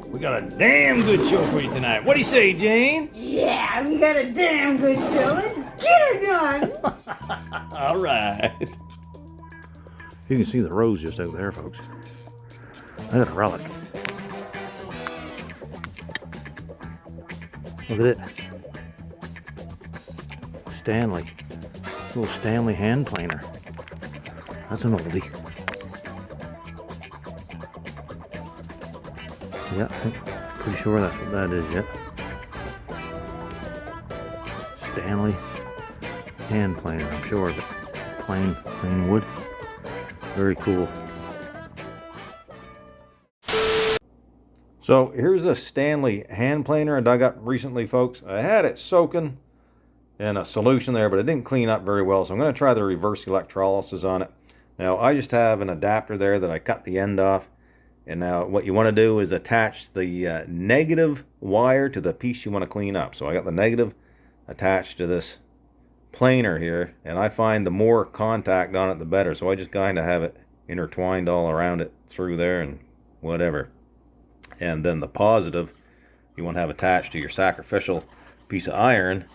We got a damn good show for you tonight. What do you say, Jane? Yeah, we got a damn good show. Let's get her done. All right. You can see the rose just out there, folks. I got a relic. Look at it. Stanley. Little Stanley hand planer. That's an oldie. Yeah, I'm pretty sure that's what that is yet. Stanley hand planer, I'm sure, but plain wood. Very cool. So here's a Stanley hand planer I dug up recently, folks. I had it soaking in a solution there, but it didn't clean up very well, so I'm going to try the reverse electrolysis on it. Now I just have an adapter there that I cut the end off, and now what you want to do is attach the negative wire to the piece you want to clean up. So I got the negative attached to this planer here, and I find the more contact on it the better, so I just kind of have it intertwined all around it through there and whatever. And then the positive you want to have attached to your sacrificial piece of iron,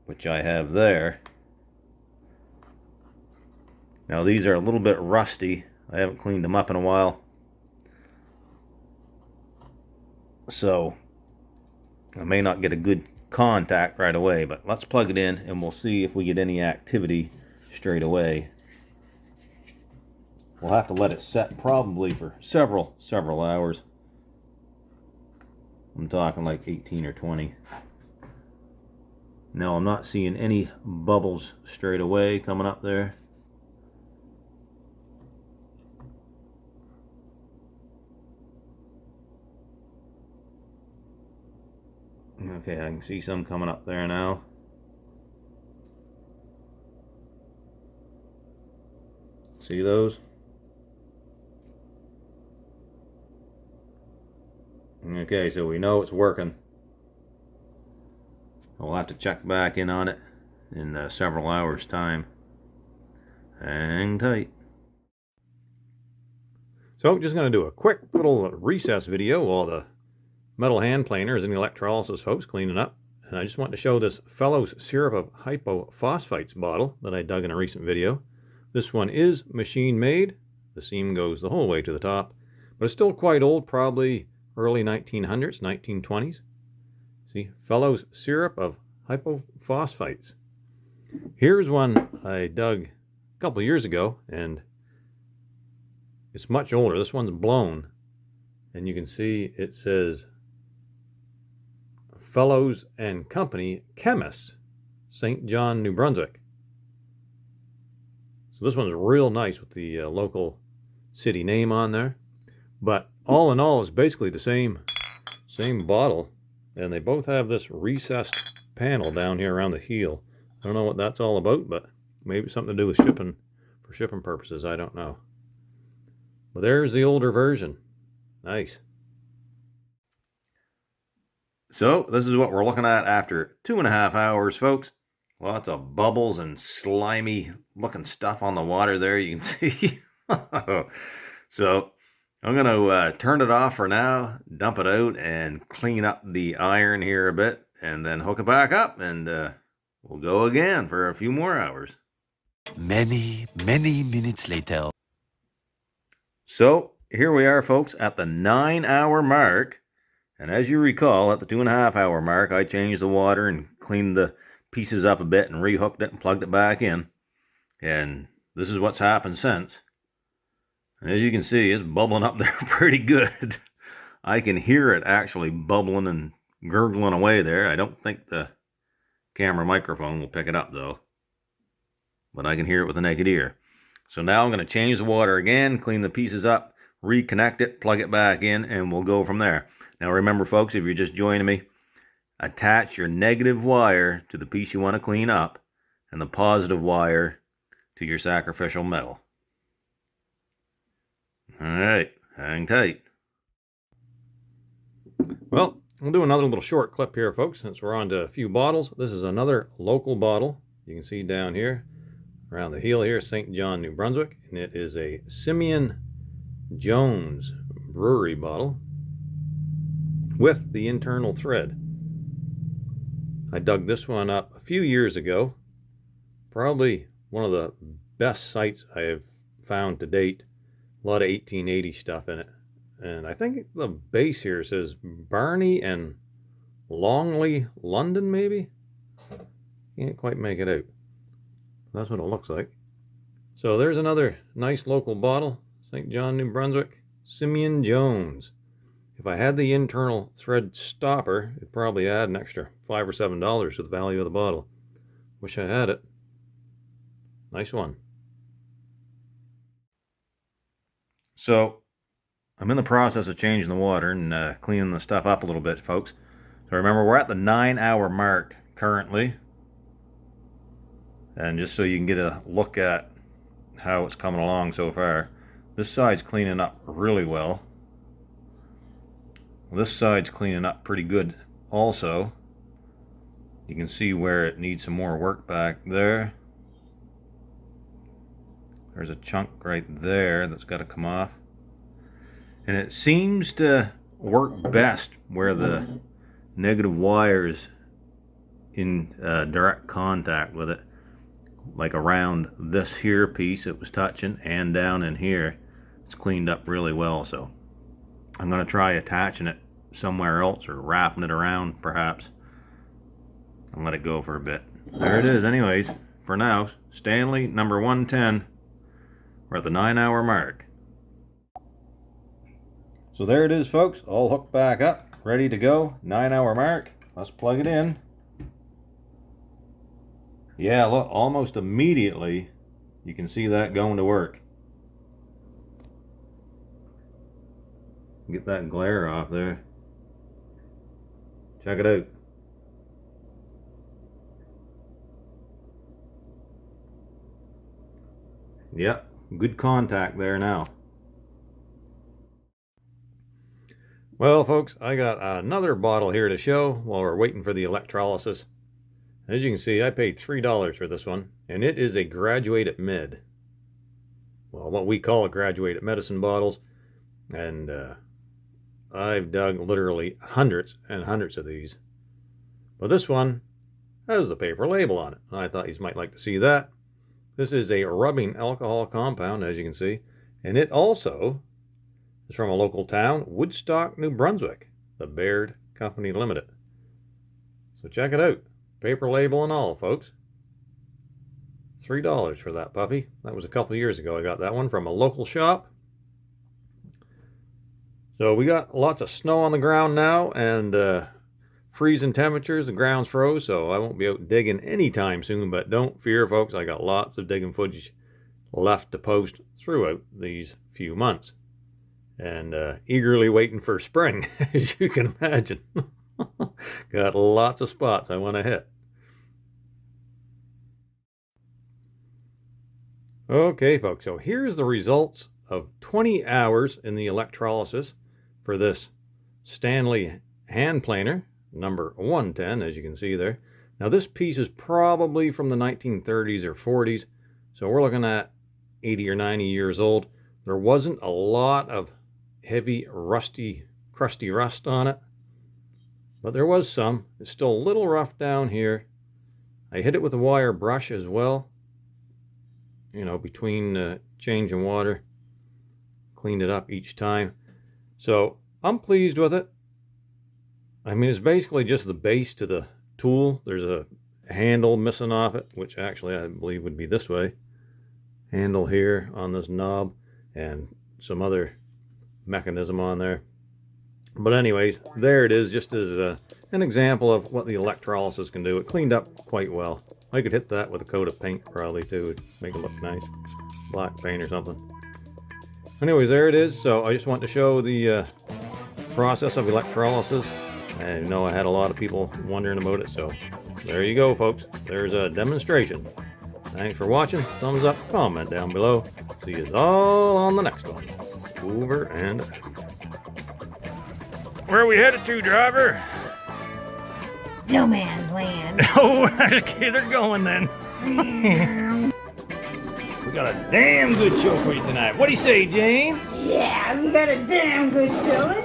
which I have there. Now these are a little bit rusty. I haven't cleaned them up in a while, so I may not get a good contact right away, but let's plug it in and we'll see if we get any activity straight away. We'll have to let it set probably for several hours. I'm talking like 18 or 20. Now I'm not seeing any bubbles straight away coming up there. Okay, I can see some coming up there now. See those? Okay, so we know it's working. We'll have to check back in on it in several hours' time. Hang tight. So, just going to do a quick little recess video while the metal hand planer is in the electrolysis, folks, cleaning up. And I just want to show this Fellow's syrup of hypophosphites bottle that I dug in a recent video. This one is machine made. The seam goes the whole way to the top, but it's still quite old, probably early 1900s, 1920s. See, Fellow's syrup of hypophosphites. Here's one I dug a couple of years ago, and it's much older. This one's blown, and you can see it says Fellows and Company Chemists, St. John, New Brunswick. So this one's real nice with the local city name on there. But all in all, it's basically the same bottle, and they both have this recessed panel down here around the heel. I don't know what that's all about, but maybe something to do with shipping, for shipping purposes, I don't know. But there's the older version. Nice. So this is what we're looking at after 2.5 hours, folks. Lots of bubbles and slimy looking stuff on the water there, you can see. So I'm going to turn it off for now, dump it out, and clean up the iron here a bit, and then hook it back up, and we'll go again for a few more hours. Many minutes later. So here we are, folks, at the 9-hour mark. And as you recall, at the 2.5-hour mark, I changed the water and cleaned the pieces up a bit and rehooked it and plugged it back in. And this is what's happened since. And as you can see, it's bubbling up there pretty good. I can hear it actually bubbling and gurgling away there. I don't think the camera microphone will pick it up though, but I can hear it with the naked ear. So now I'm going to change the water again, clean the pieces up, reconnect it, plug it back in, and we'll go from there. Now remember, folks, if you're just joining me, attach your negative wire to the piece you want to clean up and the positive wire to your sacrificial metal. Alright, hang tight. Well, we'll do another little short clip here, folks, since we're on to a few bottles. This is another local bottle. You can see down here, around the heel here, St. John, New Brunswick. And it is a Simeon Jones brewery bottle. with the internal thread. I dug this one up a few years ago. Probably one of the best sites I have found to date. A lot of 1880 stuff in it. And I think the base here says Barney and Longley, London, maybe? Can't quite make it out. That's what it looks like. So there's another nice local bottle. St. John, New Brunswick. Simeon Jones. If I had the internal thread stopper, it'd probably add an extra $5 or $7 to the value of the bottle. Wish I had it. Nice one. So, I'm in the process of changing the water and cleaning the stuff up a little bit, folks. So remember, we're at the 9-hour mark currently. And just so you can get a look at how it's coming along so far, this side's cleaning up really well. This side's cleaning up pretty good also. You can see where it needs some more work back there. There's a chunk right there that's got to come off. And it seems to work best where the negative wire's in direct contact with it. Like around this here piece it was touching, and down in here it's cleaned up really well. So I'm going to try attaching it somewhere else, or wrapping it around perhaps, and let it go for a bit. There it is anyways. For now, Stanley number 110. We're at the 9-hour mark. So there it is, folks, all hooked back up, ready to go. 9-hour mark. Let's plug it in. Yeah, look, almost immediately you can see that going to work. Get that glare off there. Check it out. Yep, good contact there now. Well, folks, I got another bottle here to show while we're waiting for the electrolysis. As you can see, I paid $3 for this one, and it is a graduated med. Well, what we call a graduated medicine bottles, and I've dug literally hundreds and hundreds of these. But this one has the paper label on it. I thought you might like to see that. This is a rubbing alcohol compound, as you can see, and it also is from a local town, Woodstock, New Brunswick, the Baird Company Limited. So check it out. Paper label and all, folks. $3 for that puppy. That was a couple years ago. I got that one from a local shop. So we got lots of snow on the ground now, and freezing temperatures. The ground's froze, so I won't be out digging anytime soon. But don't fear, folks. I got lots of digging footage left to post throughout these few months. And eagerly waiting for spring, as you can imagine. Got lots of spots I want to hit. Okay, folks, so here's the results of 20 hours in the electrolysis for this Stanley hand planer, number 110, as you can see there. Now, this piece is probably from the 1930s or 40s, so we're looking at 80 or 90 years old. There wasn't a lot of heavy, rusty, crusty rust on it, but there was some. It's still a little rough down here. I hit it with a wire brush as well, you know, between change and water. Cleaned it up each time. So I'm pleased with it. I mean, it's basically just the base to the tool. There's a handle missing off it, which actually I believe would be this way. Handle here on this knob, and some other mechanism on there. But anyways, there it is, just as an example of what the electrolysis can do. It cleaned up quite well. I could hit that with a coat of paint probably too. It'd make it look nice. Black paint or something. Anyways, there it is. So I just want to show the process of electrolysis. I know I had a lot of people wondering about it, so there you go, folks. There's a demonstration. Thanks for watching. Thumbs up, comment down below. See you all on the next one. Over and out. Where are we headed to, driver? No man's land. Oh, okay, they're going then. We got a damn good show for you tonight. What do you say, Jane? Yeah, we got a damn good show. Let's